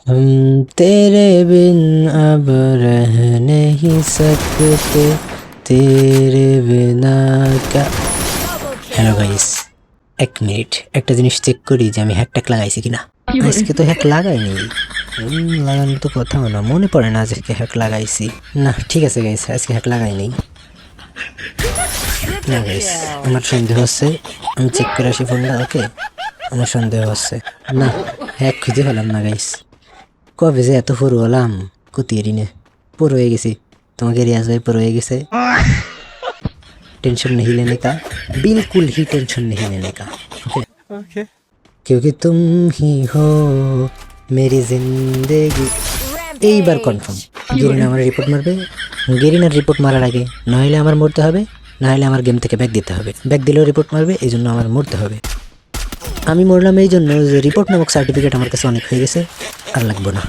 हम तेरे बिन अब रह नहीं सकते तेरे बिना क्या। হ্যালো গাইস, 1 মিনিট একটা জিনিস চেক করি যে আমি হ্যাক লাগাইছি কিনা। আজকে তো হ্যাক লাগাইনি, লাগানোর তো কথাও না, মনে পড়ে না আজকে হ্যাক লাগাইছি। না ঠিক আছে গাইস, আজকে হ্যাক লাগাইনি। না গাইস, আমার সন্দেহ হচ্ছে, আমি চেক করে আসি ফোনটা। ওকে, আমার সন্দেহ হচ্ছে। না, হ্যাক খুঁজে পেলাম না গাইস। কবে যে এত পুরো হলাম কুতিয়ে নে, পুরো হয়ে গেছি। তোমাকে রিয়াজ ভাই পুরো হয়ে গেছে। टेंशन नहीं लेने का, बिल्कुल ही टेंशन नहीं लेने का। ओके, क्योंकि तुम ही हो मेरी जिंदगी। এইবার কনফার্ম গেরিনা আমার রিপোর্ট মারবে। গেরিনার রিপোর্ট মারার আগে নইলে আমার মরতে হবে, নাহলে আমার গেম থেকে ব্যাক দিতে হবে। ব্যাক দিলেও রিপোর্ট মারবে, এই জন্য আমার মরতে হবে। আমি মরলাম এই জন্য যে রিপোর্ট নামক সার্টিফিকেট আমার কাছে অনেক হয়ে গেছে, আর লাগবে না।